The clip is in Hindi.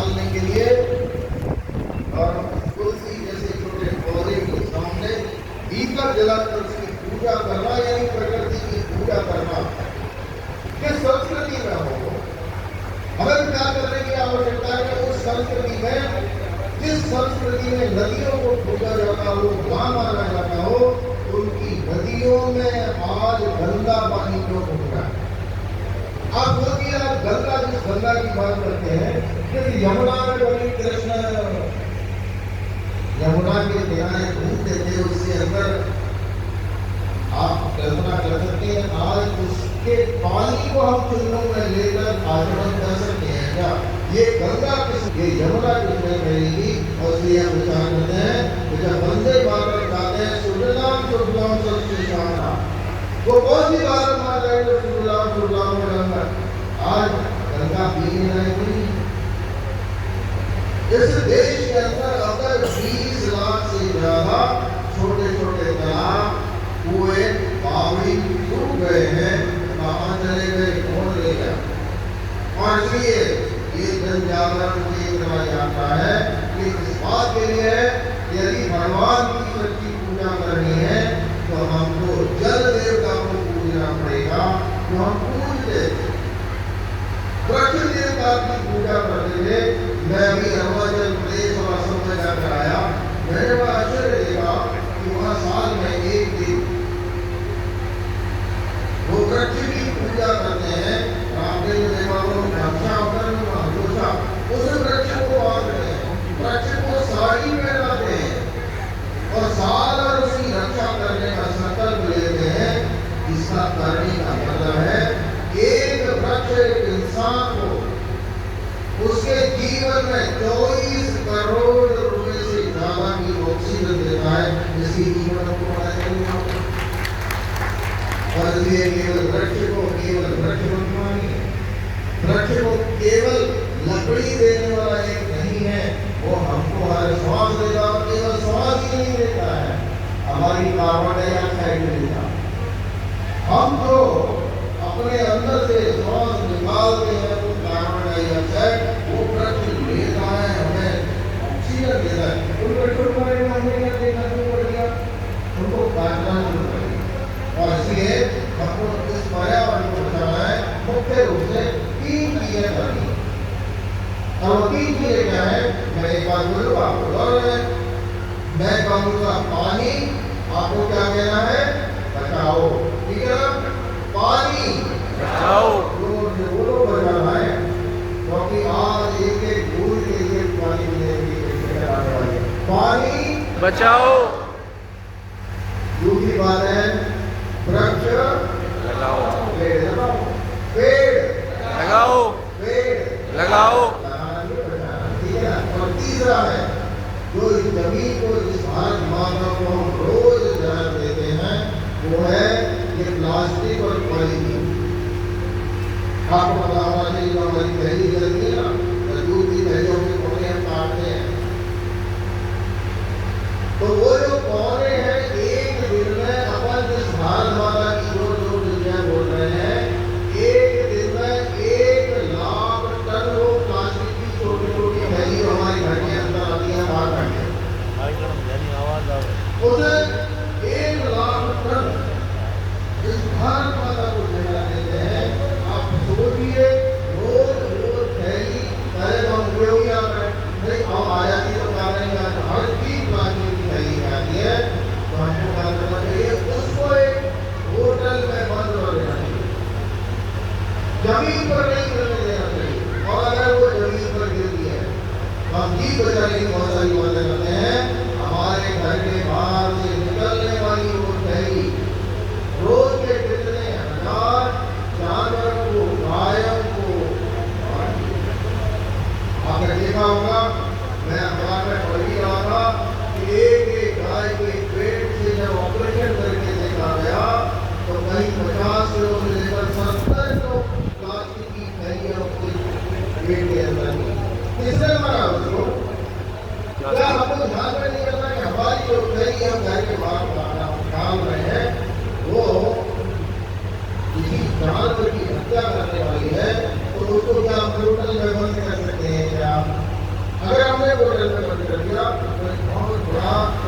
निकालने के लिए और तुलसी जैसे छोटे पौधे के सामने दीपक जलाकर उसकी पूजा करना, यानी प्रकृति की पूजा करना, किस संस्कृति में हो। हमें क्या करने की आवश्यकता है कि उस संस्कृति में, जिस संस्कृति में नदियों को पूजा जाता हो, वहां माना जाता हो, उनकी नदियों में आज गंदा पानी क्यों उठ रहा है। आप सोचिए, आप गंगा, जिस गंगा की बात करते हैं, जैसे यमुना में कभी कृष्ण यमुना के किनारे घूमते थे, उसके अंदर आप कल्पना कर सकते हैं आज उसके पानी को हम चुल्लों में लेकर आचमन कर सकते हैं क्या। ये गंगा ये यमुना किसने मिलेगी। और इसलिए हम विचार करते हैं कि जब वंदे मातरम गाते हैं, सुजलाम सुफलाम शस्य श्यामलाम, वो कौन सी बात मान रहे हैं, सुजलाम सुफलाम गंगा। आज गंगा पीने लायक नहीं। इस देश के अंदर अगर 20 लाख से ज्यादा छोटे छोटे तालाब, कुएं, बावड़ी सूख गए हैं, कहाँ चले गए, कौन ले गया। और इसलिए ये जन जागरण मुझे करवाया जाता है कि इस बात के लिए यदि भगवान की सच्ची पूजा करनी है तो हमको जल देवता को पूजना पड़ेगा, जो हम पूजते। वृक्ष देवता की पूजा करते थे। मैं भी अरुणाचल प्रदेश और असम में जाकर आया, मैंने वह आश्चर्य देखा कि वहाँ साल में एक दिन वो वृक्ष की पूजा करते हैं। रामदेव देवालयों में अच्छा होकर उस वृक्ष को बांधते हैं, वृक्ष को साड़ी पहनाते हैं और साल भर उसकी रक्षा करने का संकल्प लेते हैं। इसका करने का मतलब है एक वृक्ष एक इंसान को उसके जीवन में 24 करोड़ रुपए से ज्यादा की ऑक्सीजन देता है, जिसकी जीवन को और इसलिए केवल वृक्ष को केवल वृक्ष बनवानी, वृक्ष को केवल लकड़ी देने वाला एक नहीं है, वो हमको हर श्वास देता और केवल श्वास ही नहीं देता है, हमारी कार्बन डाइऑक्साइड देता। हम तो अपने अंदर से श्वास निकालते हैं तो कार्बन डाइऑक्साइड वो वृक्ष लेता है, हमें ऑक्सीजन देता है। उन वृक्षों के बारे में हमने क्या देखा शुरू कर दिया, उनको काटना शुरू कर दिया। और इसलिए हमको इस पर्यावरण को बचाना है मुख्य रूप से 3 चीजें करनी है। और 3 चीजें क्या है, मैं एक बात बोलूँ आपको दोहराना है। मैं कहूँगा पानी, आपको क्या कहना है, बचाओ। ठीक है ना, पानी बचाओ, बोलो बचाना है, क्योंकि आज एक एक बूंद के लिए पानी मिलेगी। पानी बचाओ। दूसरी बात है वृक्ष लगाओ, पेड़ लगाओ, पेड़ लगाओ, पेड़ लगाओ। ठीक है। और तीसरा है जो इस जमीन को, इस भारत माता को हम रोज जहर देते हैं, वो है ये प्लास्टिक और पॉलीथीन। आपको पता होना चाहिए जो हमारी थैली चलती है ना, दूध की थैलियों के कोने हम काटते हैं, तो वो जो कोने हैं एक दिन में अपन जिस भारत माता की जो दुनिया बोल रहे हैं, एक दिन में 1 लाख टन वो प्लास्टिक की छोटी छोटी थैली हमारे घर के अंदर आती है, बाहर आती है, उसे 1 लाख टन इस भारत माता को देना देते हैं। आप सोचिए रोज रोज थैली पहले तो हम उपयोग आ रहे हैं, अब आ जाती तो क्या नहीं, हर चीज प्लास्टिक की थैली में आती है। तो हमको क्या करना चाहिए, उसको एक होटल में बंद कर देना चाहिए, जमीन पर नहीं गिरने देना चाहिए। और अगर वो जमीन पर गिरती है तो हम जीव बचाने की बहुत सारी बातें करते हैं। हमारे घर के बाहर से निकलने वाली वो थैली रोज के कितने हजार जानवर को, गायों को, आपने देखा होगा, मैं अखबार में पढ़ ही रहा था कि एक गाय के पेट से जब ऑपरेशन करके देखा गया तो कहीं 50 किलो से लेकर 70 किलो प्लास्टिक की थैलियां उसके पेट के अंदर थी। किसने मारा उसको? क्या हमको ध्यान में नहीं करना कि हमारी जो थैली हम घर के बाहर डाल रहे हैं वो किसी जानवर की हत्या करने वाली है, तो उसको क्या हम होटल में बंद कर सकते हैं क्या? ने वो रेलवे मंत्री कर दिया, तो एक बहुत बड़ा